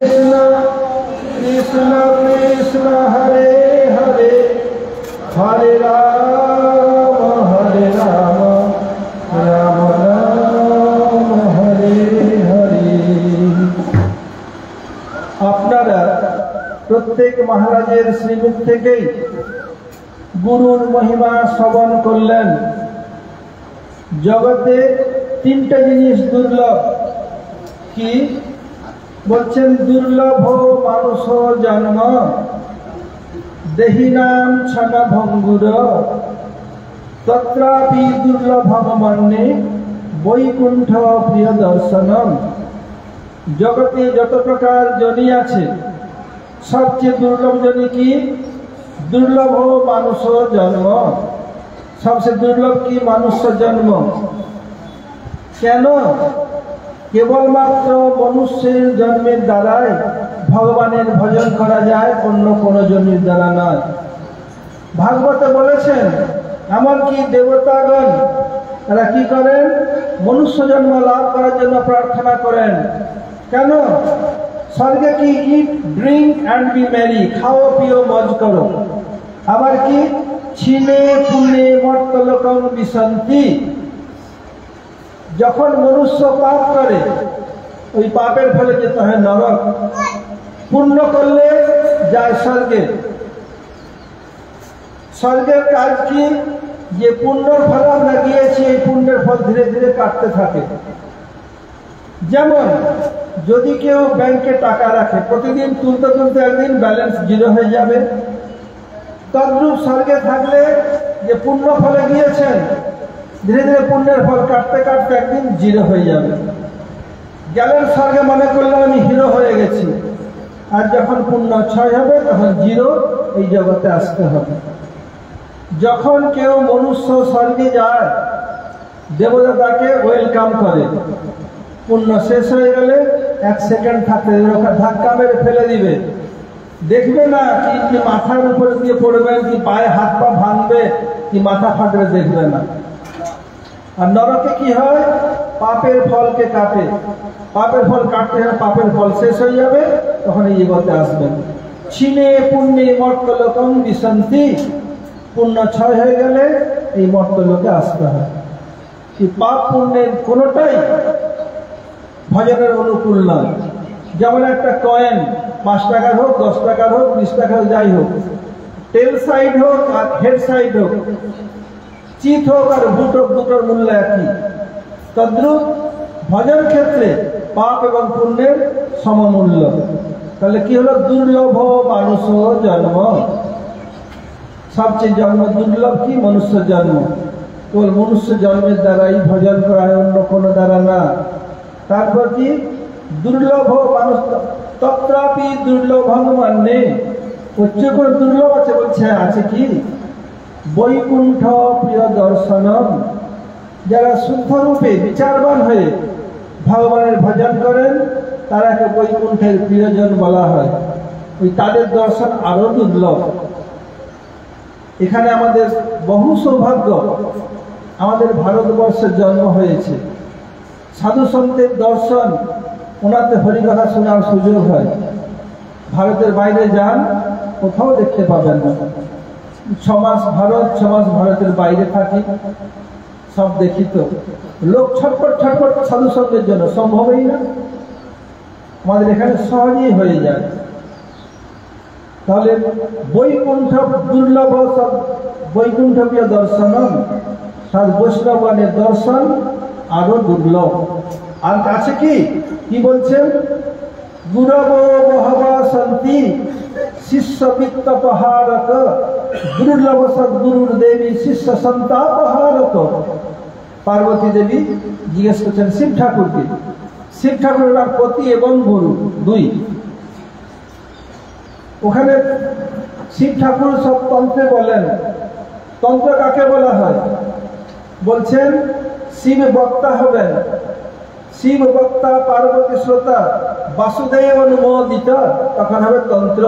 कृष्ण कृष्ण कृष्ण हरे हरे हरे राम राम राम हरे हरे। আপনারা প্রত্যেক মহারাজের শ্রীমুখ থেকেই গুরুর মহিমা শ্রবণ করলেন। জগতে তিনটা জিনিস দুর্লভ। কি বলছেন? দুর্লভ মানুষ জন্ম, দেহিনাম ছন ভঙ্গুর, তত্রাপি দুর্লভম মন্যে বৈকুণ্ঠ প্রিয় দর্শনম। জগতে যত প্রকার জনি আছে, সবচেয়ে দুর্লভ জনি কি? দুর্লভ মানুষ জন্ম। সবচেয়ে দুর্লভ কি? মানুষ জন্ম। কেন? কেবলমাত্র মনুষ্যের জন্মের দ্বারাই ভগবানের ভজন করা যায়, অন্য কোন জন্মের দ্বারা নয়। ভাগবতে বলেছেন এমনকি দেবতাগণ তারা কি করেন? মনুষ্য জন্ম লাভ করার জন্য প্রার্থনা করেন। কেন? স্বর্গে কি? ইট ড্রিঙ্ক অ্যান্ড বি ম্যারি, খাও পিও মজ করো। আবার কি? ছিনে পুণ্যে মর্তলোকং বিশন্তি। যখন মনুষ্য পাপ করে, ওই পাপের ফলে যেতে হয় নরক, পুণ্য করলে যায় স্বর্গে। স্বর্গের কাজ কি? যে পুণ্যের ফল আমরা গিয়েছি, এই পুণ্যের ফল ধীরে ধীরে কাটতে থাকে। যেমন যদি কেউ ব্যাংকে টাকা রাখে, প্রতিদিন তুলতে তুলতে একদিন ব্যালেন্স জিরো হয়ে যাবে। তদ্রূপ স্বর্গে থাকলে যে পুণ্য ফলে গিয়েছেন, ধীরে ধীরে পুণ্যের ফল কাটতে কাটতে একদিন জিরো হয়ে যাবে। গেলেন স্বর্গে, মনে করলেন আমি হিরো হয়ে গেছি, আর যখন পুণ্য ক্ষয় হবে তখন জিরো এই জগতে আসতে হবে। যখন কেউ মনুষ্য স্বর্গে যায়, দেবতা তাকে ওয়েলকাম করে। পুণ্য শেষ হয়ে গেলে 1 সেকেন্ড থাকতে ধাক্কা মেরে ফেলে দিবে। দেখবে না কি মাথার উপরে দিয়ে পড়বেন, কি পায়ে হাত পা ভাঙবে, কি মাথা ফাটবে, দেখবে না। আর নরকে কি হয়? পাপের ফলকে কাটে। পাপের ফল কাটতে হয়, পাপের ফল শেষ হয়ে যাবে, তখন এই জগতে আসবেন। ছিনে পুণ্যে মর্তলোকং বিশন্তি। পুণ্য ক্ষয় হয়ে গেলে এই মর্তলোকে আসতে হয়। এই পাপ পুণ্যের কোনোটাই ভজনের অনুকূল নয়। যেমন একটা কয়েন 5 টাকার হোক, 10 টাকার হোক, 20 টাকার যাই হোক, টেল সাইড হোক আর হেড সাইড হোক, চিত হোক আর বুট হোক, দুটোর মূল্য একই। তদ্রূপ ভজন ক্ষেত্রে পাপ এবং পুণ্যের সমমূল্য। তাহলে কি হলো? দুর্লভ মানুষ জন্ম। সবচেয়ে জন্ম দুর্লভ কি? মনুষ্য জন্ম। কেবল মনুষ্য জন্মের দ্বারাই ভজন করা হয়, অন্য কোনো দ্বারা না। তারপর কি? দুর্লভ মানুষ, তত্রাপি দুর্লভং মন্যে। উচ্চ করে দুর্লভ আছে? বলছে আছে কি? বৈকুণ্ঠ প্রিয় দর্শনম। যারা শুদ্ধ রূপে বিচারবান হয়ে ভগবানের ভজন করেন, তারাকে বৈকুণ্ঠের প্রিয়জন বলা হয়। ওই তাদের দর্শন আরো দুর্লভ। এখানে আমাদের বহু সৌভাগ্য, আমাদের ভারতবর্ষের জন্ম হয়েছে। সাধু সন্তের দর্শন, ওনাতে হরিকথা শোনার সুযোগ হয়। ভারতের বাইরে যান, কোথাও দেখতে পাবেন না। 6 মাস ভারত, 6 মাস ভারতের বাইরে থাকি, সব দেখি তো লোক ছটপট ছটপট সাধু সন্তের জন্য, সম্ভবই না। আমাদের এখানে সহজেই হয়ে যায়। তাহলে বৈকুণ্ঠ দুর্লভ, বৈকুণ্ঠপ্রিয় দর্শনম, সাধু বৈষ্ণবগণের দর্শন আরো দুর্লভ। আর আছে কি? কি বলছেন? গুরব বহবা সন্তি শিষ্য বিত্তপহারক, দুর্লভ সদ্গুরুর দেবী শিষ্য সন্তাপহারক। পার্বতী দেবী জিজ্ঞেস করছেন শিব ঠাকুরকে। শিব ঠাকুরের পতি এবং গুরু দুই। ওখানে শিব ঠাকুর সব তন্ত্রে বলেন। তন্ত্র কাকে বলা হয়? বলছেন শিব বক্তা হবেন। শিব বক্তা, পার্বতী শ্রোতা, বাসুদেব অনুমোদিত, তখন হবে তন্ত্র।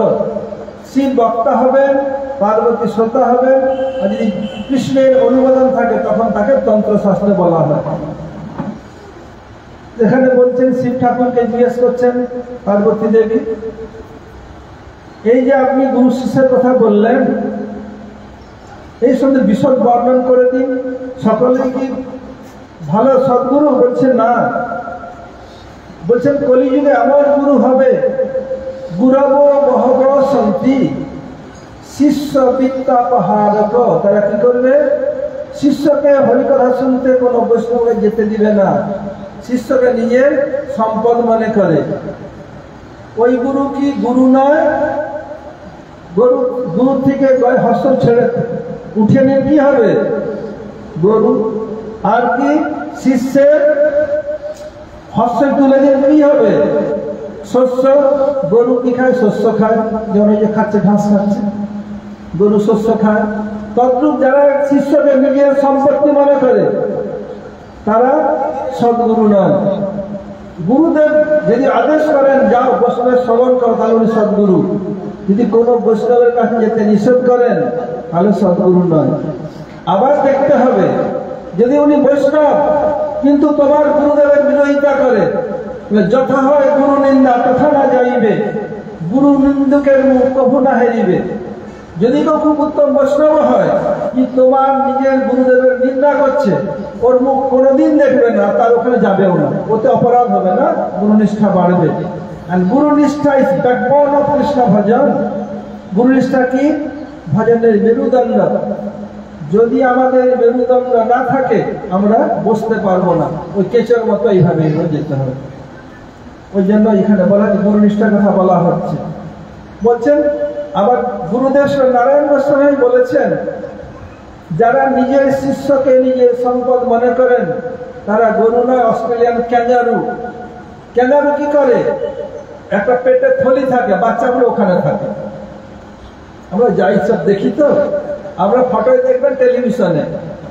শিব বক্তা হবেন, পার্বতী শ্রোতা হবেন, আর যদি কৃষ্ণের অনুমোদন থাকে তখন তাকে তন্ত্রশাস্ত্রে বলা হয়। যেখানে বলছেন শিব ঠাকুরকে জিজ্ঞেস করছেন পার্বতী দেবী, এই যে আপনি গুরু শিষ্যের কথা বললেন, এই সঙ্গে বিশদ বর্ণন করে দিন, সকলেই কি ভালো সদ্গুরু? বলছেন না, বলছেন কলিযুগে এমন গুরু হবে, গুরব বহব সন্তি শিষ্য বিদ্যা পাহাড়ক। তারা কি করবে? শিষ্যকে হরিকথা শুনতে কোনো বৈষ্ণবকে যেতে দিবে না, শিষ্যকে নিজের সম্পদ মনে করে। ওই গুরু কি গুরু নয়? গুরু থেকে হস্ত ছেড়ে উঠে নিয়ে কি হবে? গরু। আর কি শিষ্যের হস্ত তুলে দিয়ে কি হবে? শস্য। গরু কি খায়? শস্য খায়। যেমন এই যে খাচ্ছে, ঘাস খাচ্ছে, গরু শস্য খায়। তদ্রূপ যারা শিষ্যকে নিজের সম্পত্তি মনে করে তারা সদ্গুরু নয়। গুরুদেব যদি আদেশ করেন যাও বৈষ্ণবের শ্রবণ করো, তাহলে উনি সদ্গুরু। যদি কোনো বৈষ্ণবের কাছে যেতে নিষেধ করেন তাহলে সদ্গুরু নয়। আবার দেখতে হবে, যদি উনি বৈষ্ণব কিন্তু তোমার গুরুদেবের বিরোধিতা করে, যথা হয় গুরু নিন্দা তথা না যাইবে, গুরু নিন্দুকের মুখ কভু না হেরিবে। যদি কেউ খুব উত্তম বৈষ্ণব হয় কি তোমার নিজের গুরুদেবের নিন্দা করছে, ওর মুখ কোনোদিন দেখবে না, তার ওখানে যাবেও না, ওতে অপরাধ হবে না, গুরুনিষ্ঠা বাড়বে। আর গুরুনিষ্ঠা ইজ ব্যাকবোন অফ কৃষ্ণ ভজন। গুরুনিষ্ঠা কি? ভজনের মেরুদণ্ড। যদি আমাদের মেরুদণ্ড না থাকে আমরা বসতে পারবো না, ওই কেচের মতো এইভাবে যেতে হবে। ওই জন্য এখানে বলা গুরুনিষ্ঠার কথা বলা হচ্ছে। বলছেন আবার গুরুদেব নারায়ণ গোস্বামী বলেছেন, যারা নিজের শিষ্যকে নিজের সম্পদ মনে করেন তারা গরু নয়, অস্ট্রেলিয়ান ক্যাঙ্গারু। ক্যাঙ্গারু কি করে? একটা পেটে থলি থাকে, বাচ্চাগুলো ওখানে থাকে। আমরা যাই সব দেখি, তো আমরা ফটোয় দেখবেন, টেলিভিশনে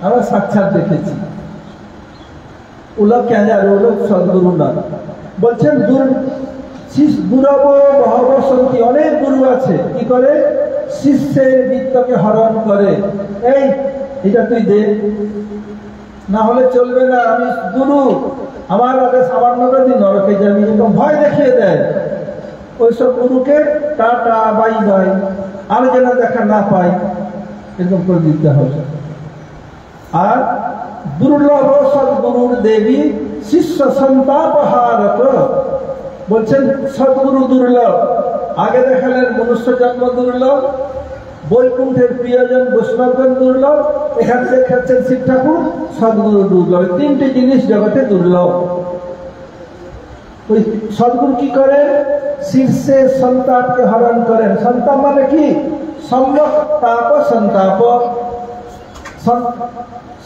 আমরা সাক্ষাৎ দেখেছি। ওগুলো ক্যাঙ্গারু, ওগুলো সদ্গুরু নয়। বলছেন গুরব বহব সন্তি, অনেক গুরু আছে কি করে? শিষ্যের বিত্তকে হরণ করে। এই এটা তুই দে, না হলে চলবে না, আমি গুরু, আমার আদেশ সামান্য করে তুই নরকে যাবি, এরকম ভয় দেখিয়ে দেয়। ওইসব গুরুকে টাটা বাই বাই, আর যেন দেখা না পাই, এরকম করে দিতে হবে। আর দুর্লভ সদ্গুরুর দেবী শিষ্য সন্তাপহারক। বলছেন সদ্গুরু দুর্লভ। আগে দেখালেন মনুষ্য জন্ম দুর্লভ, বৈকুণ্ঠের প্রিয়জন বৈষ্ণবগণ দুর্লভ, এখানে দেখাচ্ছেন শিব ঠাকুর সদ্গুরু দুর্লভ। তিনটি জিনিস জগতে দুর্লভ। ওই সদ্গুরু কি করেন? শীর্ষের সন্তাপকে হরণ করেন। সন্তাপ মানে কি? সম্যক তাপ সন্তাপ।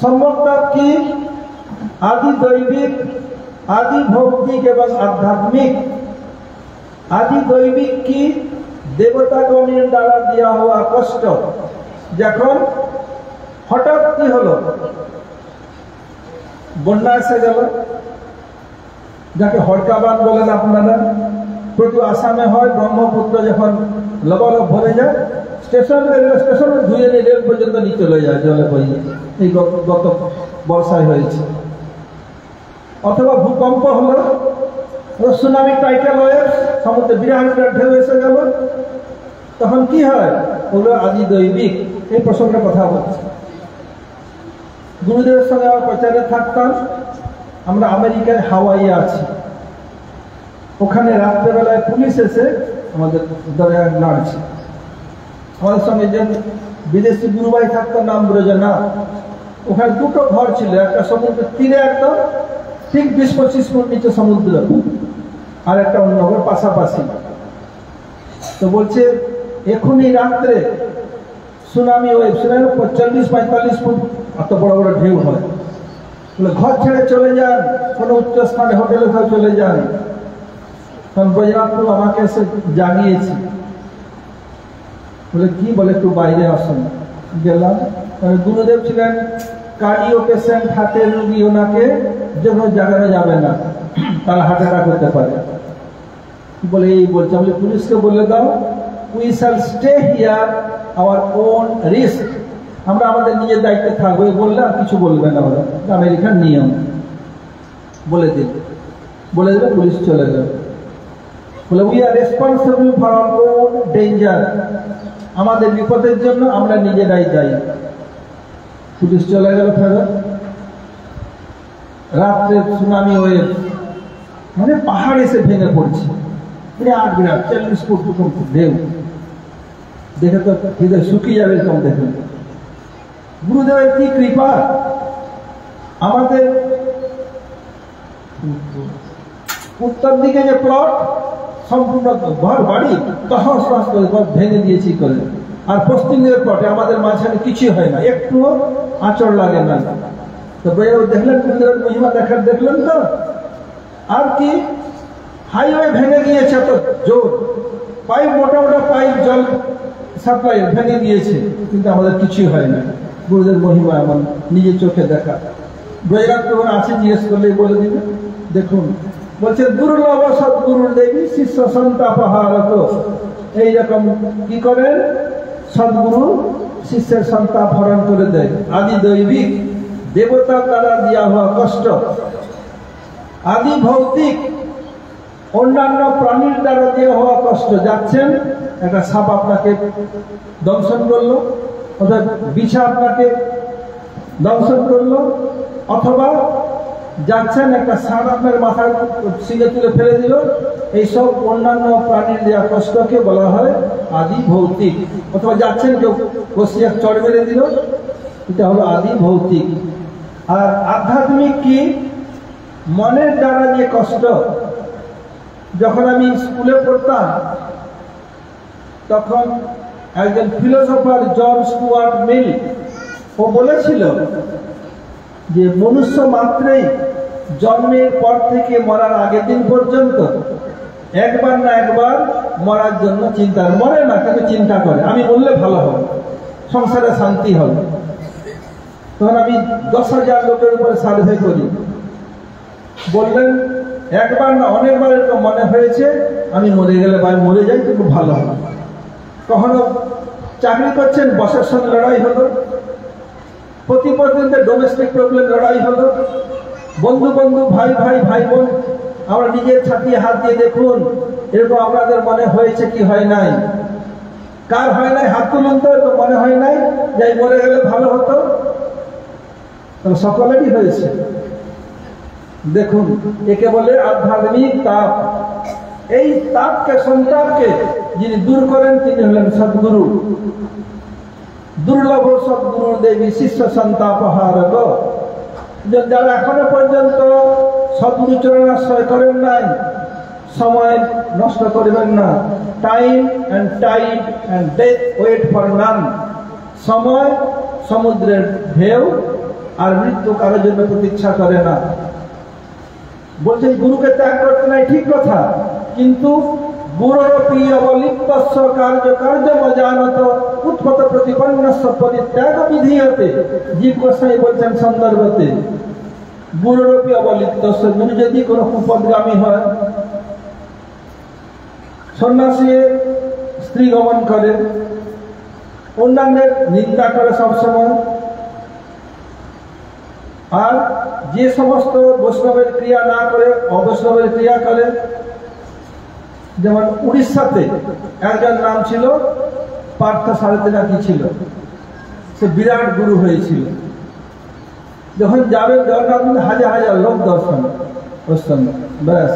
সম্যক তাপ কি? আদি দৈবিক, আদি ভৌতিক এবং আধ্যাত্মিক। আদি দৈবিক কি? দেবতাগণের দ্বারা দেওয়া হওয়া কষ্ট। যখন হঠাৎ কি হলো, বন্যা এসে গেল, যাকে হরকাবান বলেন আপনারা, প্রতি আসামে হয়। ব্রহ্মপুত্র যখন লবলব ভরে যায়, রেলওয়ে স্টেশনে ধুয়ে নিয়ে রেল পর্যন্ত নিয়ে চলে যায় জলে বইয়ে। এই গত বর্ষায় হয়েছে। অথবা ভূকম্প হলো, সুনামি, টাইটাল ওয়েভ, সমুদ্রে বিরাট ঢেউ এসে গেল, তখন কি হয়? ওগুলো আদি দৈবিক। এই প্রসঙ্গে কথা বলছি। গুরুদেবের সঙ্গে আমার প্রচারে থাকতাম। আমরা আমেরিকার হাওয়াইয়ে আছি, ওখানে রাত্রেবেলায় পুলিশ এসে আমাদের দরজা নাড়ছে। আমাদের সঙ্গে যে বিদেশি গুরুভাই থাকতো, নাম ব্রজনা, ওখানে দুটো ঘর ছিল, একটা সমুদ্রের তীরে একদম ঠিক 20-25 ফুট নিচে সমুদ্র, আর একটা অন্য ঘর পাশাপাশি। তো বলছে এখনই রাত্রে সুনামি ওয়েভ, সুনামি 40-45 ফুট এত বড় বড় ঢেউ হয়। বলে ঘর ছেড়ে চলে যান, কোনো উচ্চ স্থানে হোটেলে চলে যান। তখন ব্রজনাথ আমাকে এসে জানিয়েছি। বলে কি? বলে একটু বাইরে আসুন। গেলাম। গুরুদেব ছিলেন কার্ডিও পেশেন্ট, হার্টের রোগী, ওনাকে যে কোনো জায়গায় যাবে না, তারা হার্ট অ্যাটাক করতে পারে। বলে এই বলছে, বলে পুলিশকে বলে দাও, we shall stay here our own risk, আমরা আমাদের নিজের দায়িত্বে থাকবো। বললে আর কিছু বলবে না, ওরা আমেরিকার নিয়ম বলে দিল। বলে দেবে, পুলিশ চলে যাবে। বলে we are responsible for our own danger, আমাদের বিপদের জন্য আমরা নিজেরাই যাই। পুলিশ চলে গেল ফেরত। রাত্রে সুনামি ওয়েভ, মানে পাহাড় এসে ভেঙে পড়ছে, বিরাট বিরাট 40 ফুট ঢেউ। দেখে তো হৃদয় শুকিয়ে যাবে এরকম দেখে। গুরুদেবের কি কৃপা! আমাদের উত্তর দিকে যে প্লট সম্পূর্ণ ঘর বাড়ি তহস নহস করে ভেঙে দিয়েছি করে, আর পশ্চিম দিকের প্লটে আমাদের মাঝখানে কিছুই হয় না, একটুও আঁচড় লাগে না। তো দেখলেন গুরুদেবের মহিমা দেখলেন তো। আর কি হাইওয়ে ভেঙে গিয়েছে, তো জোর পাইপ, মোটা মোটা পাইপ জল সাপ্লাই ভেঙে গিয়েছে, কিন্তু আমাদের কিছুই হয় না। গুরুদেবের মহিমা এমন, নিজের চোখে দেখা। ব্রজরাজ যখন আছে জিজ্ঞেস করলেই বলে দিবে। দেখুন বলছে দুর্লভ সদ্গুরু দেবী শিষ্য সন্তাপহারত, এইরকম কি করেন সদ্গুরু শিষ্যের সন্তাপ হরণ করে দেয়। আদি দৈবিক দেবতার দ্বারা দেওয়া হওয়া কষ্ট, আদি ভৌতিক অন্যান্য প্রাণীর দ্বারা দেওয়া হওয়া কষ্ট। যাচ্ছেন একটা সাপ আপনাকে দংশন করলো, অর্থাৎ বিছা আপনাকে দংশন করলো, অথবা যাচ্ছেন একটা ষাঁড় আপনার মাথার সিঁড়ে তুলে ফেলে দিল। এইসব অন্যান্য প্রাণীর দেওয়া কষ্টকে বলা হয় আদি ভৌতিক। অথবা যাচ্ছেন কেউ বসিয়ে চড় মেরে দিল, এটা হলো আদি ভৌতিক। আর আধ্যাত্মিক কি? মনের দ্বারা যে কষ্ট। যখন আমি স্কুলে পড়তাম তখন একজন ফিলোসফার জন স্টুয়ার্ট মিল ও বলেছিল যে মনুষ্য মাত্রেই জন্মের পর থেকে মরার আগের দিন পর্যন্ত একবার না একবার মরার জন্য চিন্তা, মরে না কিন্তু চিন্তা করে আমি বললে ভালো হবে, সংসারে শান্তি হবে। তখন আমি 10,000 লোকের উপরে সার্ভে করি, বললেন একবার না অনেকবার এরকম মনে হয়েছে আমি মরে গেলে বা মরে যাই তো খুব ভালো হবে। কখনো চাকরি করছেন, বসের সঙ্গে লড়াই হলো, প্রতিপক্ষের ডোমেস্টিক প্রবলেম লড়াই হলো, বন্ধু বন্ধু ভাই ভাই ভাই বোন, আমরা নিজের ছাতিয়ে হাত দিয়ে দেখুন এরকম আপনাদের মনে হয়েছে কি হয় নাই? কার হয় নাই হাত তুলুন তো, মনে হয় নাই যে মরে গেলে ভালো হতো? সকলেরই হয়েছে। দেখুন একে বলে আধ্যাত্মিক তাপ। এই তাপকে সন্তাপকে যিনি দূর করেন তিনি হলেন সদ্গুরু। দুর্লভ সদ্গুরু দেবী শিষ্য সন্তাপহারক। যারা এখনো পর্যন্ত সদ্গুরু চরণাশ্রয় করেন নাই, সময় নষ্ট করবেন না। Time and tide and death wait for none. সময় সমুদ্রের ঢেউ আর মৃত্যু কারোর জন্য প্রতীক্ষা করে না। বলছেন গুরুকে ত্যাগ করতে নাই, ঠিক কথা, কিন্তু গুরুরপি অবলিপ্তস্য কার্য কার্যমজানত উৎপত প্রতিপন্নস্য পরিত্যাগ বিধীয়তে। জীব গোস্বামী বলছেন সন্দর্ভতে, গুরুরপি অবলিপ্তস্য, গুরু যদি কোনো কুপদগামী হয়, সন্ন্যাসী স্ত্রী গমন করে, অন্যান্যের নিন্দা করে সবসময়, আর যে সমস্ত বৈষ্ণবের ক্রিয়া না করে অবৈষ্ণবের ক্রিয়া করে। যেমন উড়িষ্যাতে একজন নাম ছিল পার্থ সারথী নাকি ছিল, সে বিরাট গুরু হয়েছিল। যখন যাবেন জগন্নাথ হাজার হাজার লোক দর্শন করছেন, ব্যাস।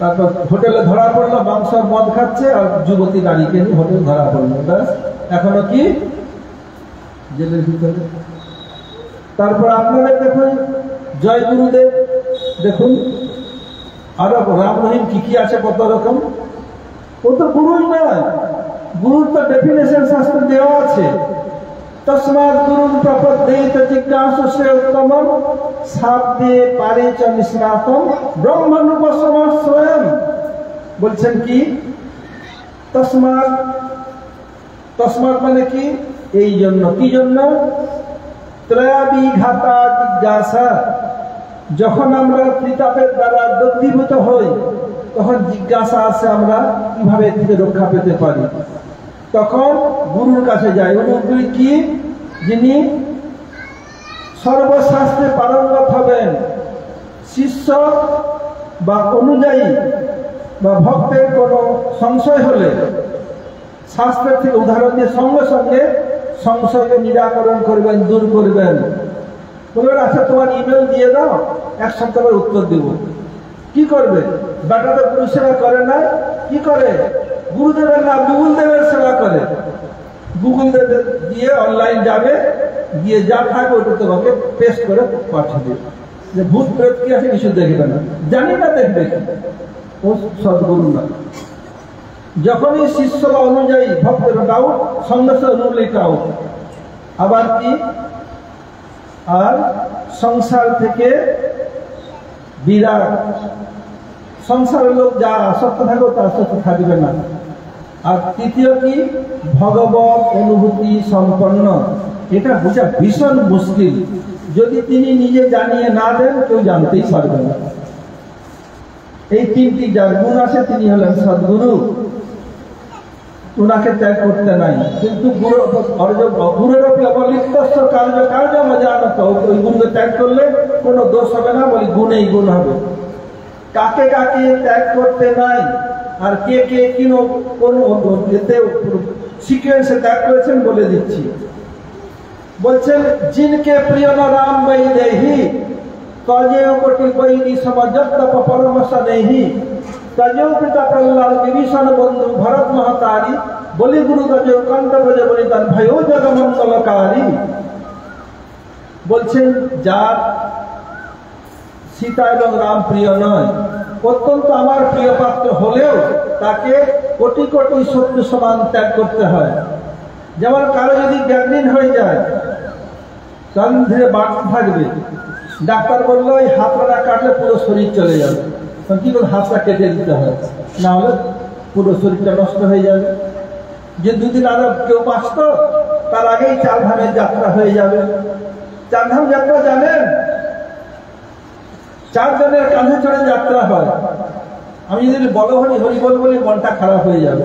তারপর হোটেলে ধরা পড়লো, মাংস মদ খাচ্ছে আর যুবতী নারীকে নিয়ে হোটেল ধরা পড়লো, ব্যাস। এখনো কি জেলের ভিতরে। তারপর আপনাদের দেখুন জয় গুরুদেব, দেখুন আরো রাম রহিম কি কি আছে কত রকম। ও তো গুরুই নয়, গুরুর তো ডেফিনেশন শাস্ত্রে দেওয়া আছে। তস্মাৎ গুরুর প্রপদ্যেত জিজ্ঞাসু উত্তমম সাধ্যে পারে চ নিষ্ণাতম ব্রহ্মানুপসম স্বয়ং। বলছেন কি তস্মাৎ, তস্মাৎ মানে কি এই জন্য, কি জন্য? ত্রয়াবিঘাতা জিজ্ঞাসা। যখন আমরা ত্রিতাপের দ্বারা দগ্ধীভূত হই তখন জিজ্ঞাসা আসে আমরা কিভাবে এর থেকে রক্ষা পেতে পারি। তখন গুরুর কাছে যাই। উনি কি? যিনি সর্বশাস্ত্রে পারঙ্গত হবেন, শিষ্য বা অনুযায়ী বা ভক্তের কোনো সংশয় হলে শাস্ত্রের থেকে উদাহরণ দিয়ে সঙ্গে সঙ্গে সংশয়কে নিরাকরণ করবেন, দূর করবেন। বলবেন আচ্ছা তোমার ইমেল দিয়ে দাও, এক সপ্তাহের উত্তর দেব। কি করবে? বেটা তো গুরু সেবা করে না, কি করে? গুরুদেবের না গুগল দেবের সেবা করে। গুগল দেবের দিয়ে অনলাইন যাবে, গিয়ে যা থাকবে ওটা তোমাকে পেস্ট করে পাঠিয়ে দেবে। যে ভূত প্রেত কি আছে কিছু দেখবে না, জানি না দেখবে কি, ও সদ্গুরু না। যখনই শিষ্য বা অনুযায়ী ভক্তের ডাউট, সঙ্গে সঙ্গে রুল আউট। আবার কি? আর সংসার থেকে বিরাট, সংসারের লোক যা আসক্ত থাকবে তার আসক্ত থাকবে না। আর তৃতীয় কি? ভগবত অনুভূতি সম্পন্ন। এটা বোঝা ভীষণ মুশকিল। যদি তিনি নিজে জানিয়ে না দেন, কেউ জানতেই পারবে না। এই তিনটি যার গুণ আছে তিনি হলেন সদ্গুরু। ওনাকে ত্যাগ করতে নাই। কিন্তু গুরুর অবলিপ্ত কার্য কার্য মজা আনত, ওই গুণকে ত্যাগ করলে কোনো দোষ হবে না, বলি গুণেই গুণ হবে। কাকে কাকে ত্যাগ করতে নাই আর কে কে কোন সিকুয়েন্সে ত্যাগ করেছেন বলে দিচ্ছি। বলছেন জিনকে প্রিয় রাম বৈ দেহি তজেও কোটি বৈরি সমজত পরমশ নেহি তজেও পিতা প্রহ্লাদ বিভীষণ বন্ধু ভরত মহাতারি বলি গুরু তজেও কণ্ঠ ব্রজে বলিদান ভয়ো জগমঙ্গলকারী। বলছেন যার সীতা এবং রাম প্রিয় নয়, অত্যন্ত আমার প্রিয় পাত্র হলেও তাকে কোটি কোটি শত্রু সমান ত্যাগ করতে হয়। যেমন কারো যদি গ্যাংগ্রিন হয়ে যায়, কারণ ধীরে বাড়তে থাকবে, ডাক্তার বললো ওই হাতটা কাটলে পুরো শরীর চলে যাবে, কি করে হাতটা কেটে দিতে হয়, না হলে পুরো শরীরটা নষ্ট হয়ে যাবে। যে দুদিন আরো কেউ বাঁচত, তার আগেই 4 ধামের যাত্রা হয়ে যাবে। 4 ধাম যাত্রা জানেন? 4 জনের কাঁধে চড়ে যাত্রা হয়। আমি যদি বলো হরি বল বলি মনটা খারাপ হয়ে যাবে।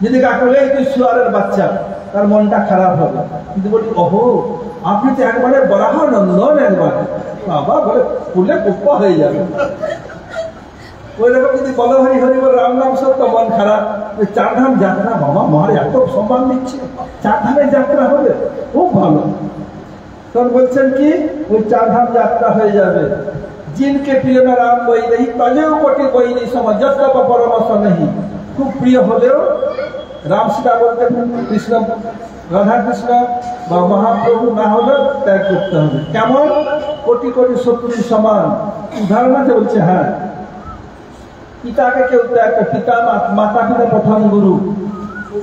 যদি কাকে বলে তুই শুয়ারের বাচ্চা, তার মনটা খারাপ হবে। কিন্তু বলি ওহো আপনি তো একবারে বরাহ নন্দন, একবারে বাবা বলে ফুলে কুপ্পা হয়ে যাবে। ওই রকম যদি বলো হরি বল রাম নাম সব, তো মন খারাপ। ওই 4 ধাম যাত্রা, বাবা মার এত সম্মান দিচ্ছে, 4 ধামের যাত্রা হবে, খুব ভালো। তখন বলছেন কি ওই 4 ধাম যাত্রা হয়ে যাবে। জিনকে প্রিয় না রাম বই নেই তজেও কোটি বই নেই সমাজ পরামর্শ নেই। খুব প্রিয় হলেও রাম সীতা বলতে কৃষ্ণ রাধা কৃষ্ণ বা মহাপ্রভু না হলে ত্যাগ করতে হবে। কেমন? কোটি কোটি শত্রুর সমান। উদাহরণ আছে, বলছে হ্যাঁ, পিতাকে কেউ ত্যাগ করে, পিতা মাতা পিতা প্রথম গুরু,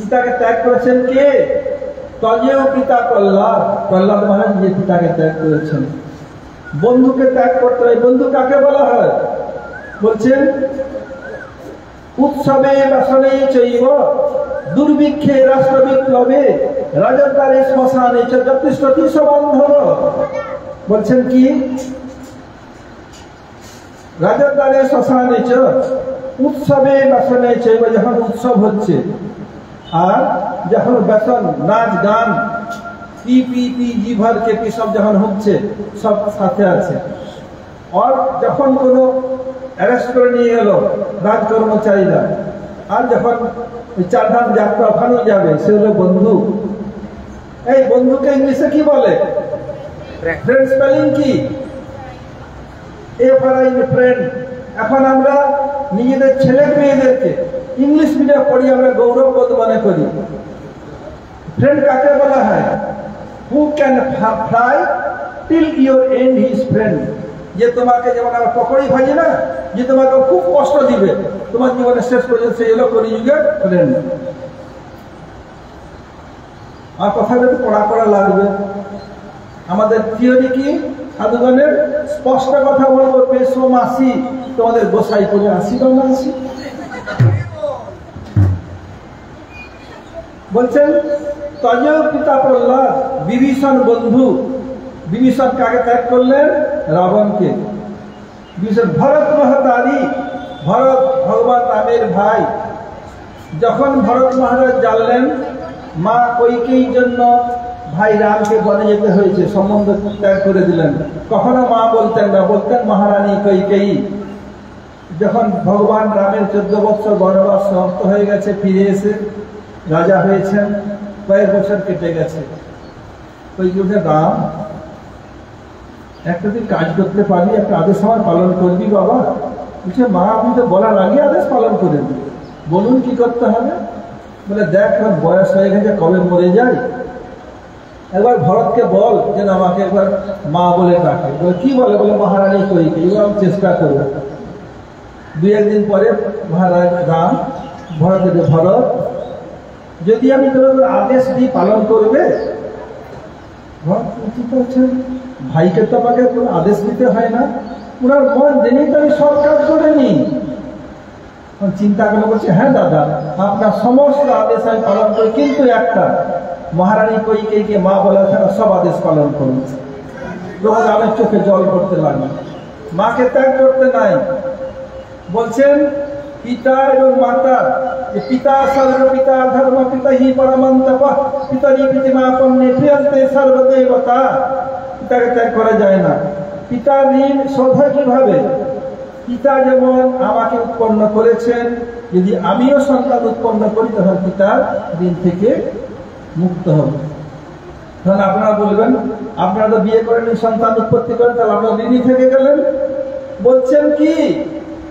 পিতাকে ত্যাগ করেছেন কে? তজেও পিতা প্রহ্লাদ, প্রহ্লাদ মহারাজ নিজে পিতাকে ত্যাগ করেছেন। বন্ধুকে ত্যাগ করতে হয়। বন্ধু কাকে বলা হয়? বলছেন উৎসবে বাসনে চৈব দুর্ভিক্ষে রাষ্ট্র বিপ্লবে রাজদ্বারে শ্মশানে যতিষ্ঠতি সবান্ধব। বলছেন কি? রাজদ্বারে শ্মশানে উৎসবে বাসনে চৈব, যখন উৎসব হচ্ছে আর যখন বেতন নাচ গান পি ভর के पी सब যখন হচ্ছে, সব সাথে আছে। আর যখন কোনো অ্যারেস্ট করে নিয়ে গেল রাজ কর্মচারীরা, আর যখন 4 ধাম যাত্রা ওখানে যাবে, সে হলো বন্ধু। এই বন্ধুকে ইংলিশে কি বলে? ফ্রেন্ড। স্পেলিং কি? ফ্রেন্ড। এখন আমরা নিজেদের ছেলে মেয়েদেরকে ইংলিশ মিডিয়াম পড়ি, আমরা গৌরববোধ মনে করি। ফ্রেন্ড কাকে বলা হয়? Who can fly till your end his friend। যে তোমাকে যেমন আমরা পকড়ি ভাজি না, যে তোমাকে খুব কষ্ট দিবে তোমার জীবনের শেষ পর্যন্ত, সেই হলো কলিযুগের ফ্রেন্ড। আর কথাটা তো পড়া লাগবে। আমাদের থিওরি কি? সাধুগণের স্পষ্ট কথা বলবো, পেশো মাসি তোমাদের গোসাই করে আসি আসি। বলছেন তজেও পিতা প্রহ্লাদ বিভীষণ বন্ধু। বিভীষণ কাকে ত্যাগ করলেন? রাবণকে। বিভীষণ ভরত মহাতারি, ভরত ভগবান রামের ভাই। যখন ভরত মহারাজ জানলেন মা কৈকেয়ীর জন্য ভাই রামকে বনে যেতে হয়েছে, সম্বন্ধ ত্যাগ করে দিলেন। কখনো মা বলতেন না, বলতেন মহারানী কৈকেয়ী। যখন ভগবান রামের 14 বছর বনবাস সমাপ্ত হয়ে গেছে, ফিরে এসে রাজা হয়েছেন, কয়েক বছর কেটে গেছে। কৈকেয়ী, রাম একটা তুই কাজ করতে পারবি, একটা আদেশ আমার পালন করবি বাবা? বলছে মা আপনি তো বলার আগে আদেশ পালন করেন, বলুন কি করতে হবে? বলে দেখ বয়স হয়ে গেছে, কবে মরে যাই, একবার ভরতকে বল যেন আমাকে একবার মা বলে ডাকে। বলে কি বলে? বলে মহারানী কৈকেয়ী। এবার আমি চেষ্টা করবো। 2-1 দিন পরে মহারাজ রাম ভরতের, ভরত যদি আমি তোমার আদেশ দিই পালন করবে? ভাইকে তো আমাকে কোনো আদেশ দিতে হয় না, ওনার মন জেনেই তো আমি সব কাজ করে নি। চিন্তা করে বলছে হ্যাঁ দাদা, আপনার সমস্ত আদেশ আমি পালন করি, কিন্তু একটা, মহারানী কৈকেয়ীকে মা বলা ছাড়া সব আদেশ পালন করুন। তখন আমার চোখে জল পড়তে লাগলো, মাকে ত্যাগ করতে নাই। বলছেন পিতা এবং মাতা, পিতা সর্ব পিতা ধর্ম পিতা হি পরমন্তপ পিতরি প্রতিমাপন্নে প্রিয়ন্তে সর্বদেবতা। পিতাকে ত্যাগ করা যায় না। পিতার ঋণ শোধ কিভাবে? পিতা যেমন আমাকে উৎপন্ন করেছেন, যদি আমিও সন্তান উৎপন্ন করি তখন পিতার ঋণ থেকে মুক্ত হব। তখন আপনারা বলবেন আপনারা তো বিয়ে করেন, সন্তান উৎপত্তি করেন, তাহলে আপনারা ঋণী থেকে গেলেন। বলছেন কি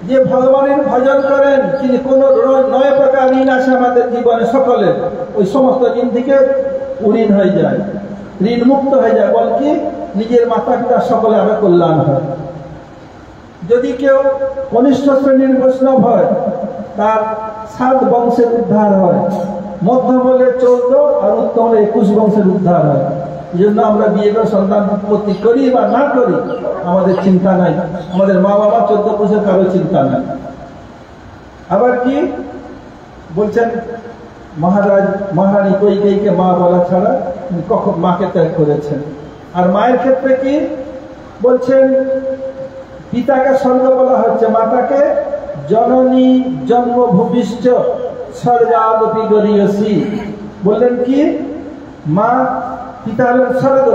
যে ভগবানের ভজন করেন, কিন্তু কোন 9 প্রকার ঋণ আছে আমাদের জীবনে সকলের, ওই সমস্ত ঋণ থেকে ঋণ হয়ে যায়, ঋণ মুক্ত হয়ে যায়। বল কি? নিজের মাতা পিতা সকলে আরো কল্যাণ হয়। যদি কেউ কনিষ্ঠ শ্রেণীর বৈষ্ণব হয়, তার 7 বংশের উদ্ধার হয়, মধ্যম হলে 14 আর উত্তম হলে 21 বংশের উদ্ধার হয়। এই জন্য আমরা বিয়ে করে সন্তান উৎপত্তি করি বা না করি আমাদের চিন্তা নাই, আমাদের মা বাবা 14 বছর কারো চিন্তা নাই। আবার কি বলছেন মহারাজ মহারানী কৈকেয়ীকে মা বলা ছাড়া কখন মাকে ত্যাগ করেছেন। আর মায়ের ক্ষেত্রে কি বলছেন? পিতাকে স্বর্গ বলা হচ্ছে, মাতাকে জননী জন্মভূমিষ্ঠ স্বর্গাদপি গরীয়সী। বললেন কি? মা পিতা হলেন স্বর্গ,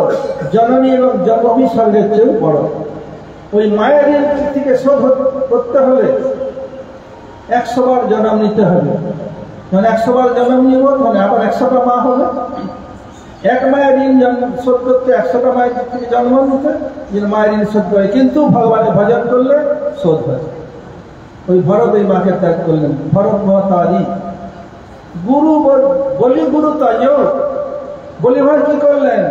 জননী এবং জন্মভূমি স্বর্গের চেয়েও বড়। ওই মায়ের ঋণ থেকে শোধ করতে হলে 100 বার জন্ম নিতে হবে। মানে 100 বার জন্ম নিব, মানে আবার 100টা মা হবে। এক মায়ের ঋণ শোধ করতে 100টা মায়ের থেকে জন্ম নিতে, মায়ের ঋণ শোধ করে, কিন্তু ভগবানের ভজন করলে শোধ হয়। ওই ভরত ওই মাকে ত্যাগ করলেন। ভরত মহাতারি গুরু বলি গুরু তাই বলি ভাই কি করলেন?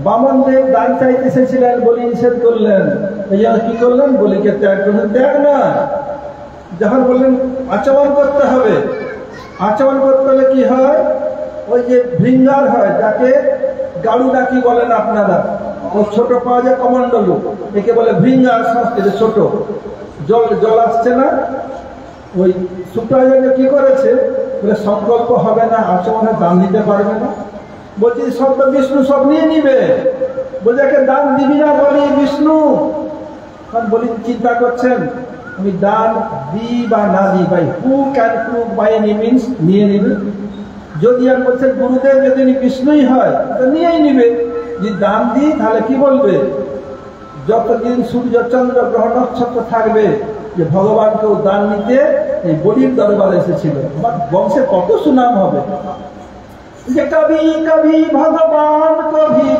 বামন দেব দান চাইতে এসেছিলেন, বলি নিষেধ করলেন। এই জন্য কি করলেন? বলিকে ত্যাগ করলেন। ত্যাগ না, যখন বললেন আচমন করতে হবে, আচমন করতে হলে কি হয়? ওই যে ভৃঙ্গার হয়, যাকে গাড়ু ডাকি বলেন আপনারা, ওই ছোট পাওয়া যায় কমন্ডলু, একে বলে ভৃঙ্গার, সংস্কৃতে ছোট। জল আসছে না, ওই শুক্রাচার্য কি করেছে? বলে সংকল্প হবে না, আচমনে দান দিতে পারবে না। বলছি সব তো বিষ্ণু সব নিয়ে নিবে। বলছে দান দিবি না বলি বিষ্ণু। বলি চিন্তা করছেন আমি দান দিই বা না দিই, ভাই who can prove by any means নিয়ে নিবে। যদি আর বলছেন গুরুদেব যদি বিষ্ণুই হয় তো নিয়েই নিবে। যদি দান দিই তাহলে কি বলবে? যতদিন সূর্য চন্দ্র গ্রহ নক্ষত্র থাকবে যে ভগবানকেও দান নিতে এই বলির দরবারে এসেছিল, আমার বংশে কত সুনাম হবে। যে কবি কবি ভগবান কবি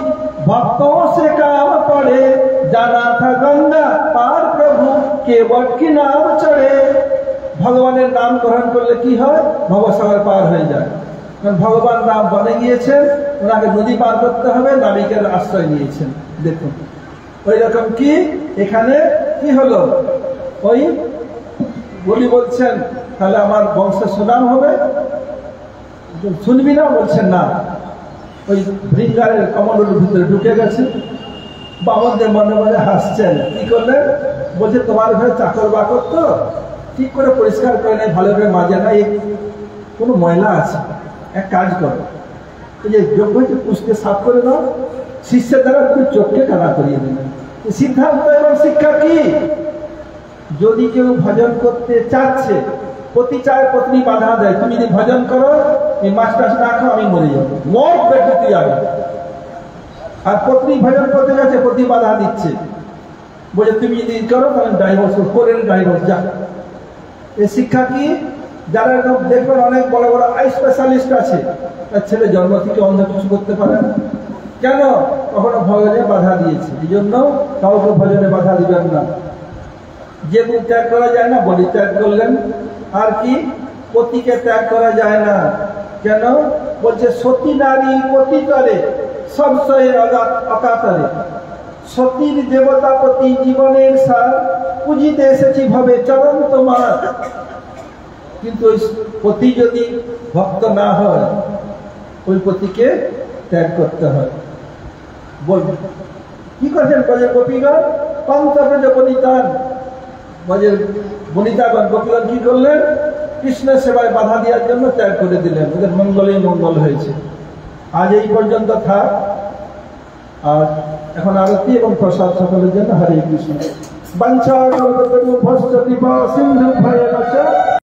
ভক্তों से काम पड़े, जाना था गंगा पार प्रभु केवट की नाम चढ़े। ভগবানের নাম গ্রহণ করলে কি হয়? ভবসাগর পার হয়ে যায়। কারণ ভগবান রাম বনে গিয়েছেন, ওনাকে নদী পার করতে হবে, নাবিকের আশ্রয় নিয়েছেন। দেখুন ওই রকম কি এখানে কি হলো? ওই বলি বলছেন তাহলে আমার বংশের সুনাম হবে, শুনবি না? বলছেন না। ওই ভৃঙ্গারের কমণ্ডলের ভিতরে ঢুকে গেছে। বামনদের মনে মনে হাসছেন। কি করলেন? বলছে তোমার ঘরে চাকর বাকর তো ঠিক করে পরিষ্কার করে নেই, ভালো করে মাজে না, কোনো ময়লা আছে, এক কাজ করো, এই যে যোগ্য পুষকে সাফ করে দাও, শিষ্যের দ্বারা তুমি চোখকে কানা করিয়ে দেবে। সিদ্ধান্ত এবং শিক্ষা কি? যদি কেউ ভজন করতে চাচ্ছে, পতি চায় পত্নী বাধা দেয়, তুমি যদি ভজন করো এই মাছ টাছ না খাও আমি মরে যাবো, মর বেটে তুই যাবে। আর পত্নী ভজন করতে গেছে, পতি বাধা দিচ্ছে, বলে তুমি যদি করো তাহলে ডাইভোর্স করে ডাইভোর্স যা। এই শিক্ষা কি? যারা দেখবেন অনেক বড় বড় আই স্পেশালিস্ট আছে, তার ছেলে জন্ম থেকে অন্ধ কিছু করতে পারে না, কেন? কখনো ভজনে বাধা দিয়েছে। এই জন্য কাউকে ভজনে বাধা দিবেন না। যে ত্যাগ করা যায় না, বলি ত্যাগ করলেন। আর কি? পতিকে ত্যাগ করা যায় না, কেন? বলছে সতী নারী পতি তলে সবসয়ে অকাতরে। সতীর দেবতা পতি জীবনের সার, পুজিতে এসেছি ভাবে চরণ তোমার। কিন্তু ওই পতি যদি ভক্ত না হয়, ওই পতিকে ত্যাগ করতে হয়। বলবে কি করছেন? ব্রজের গোপীগণ পঞ্চব্রজ বনিতান, ব্রজের বনিতাগণ গোপীগণ কি করলেন? কৃষ্ণের সেবায় বাধা দেওয়ার জন্য ত্যাগ করে দিলেন। ওদের মঙ্গলেই মঙ্গল হয়েছে। আজ এই পর্যন্ত থাক। আর এখন আরতি এবং প্রসাদ সকলের জন্য। হরে কৃষ্ণ। বাঞ্ছা কল্পতরু ভস্য কৃপা সিন্ধু ভয়েন চ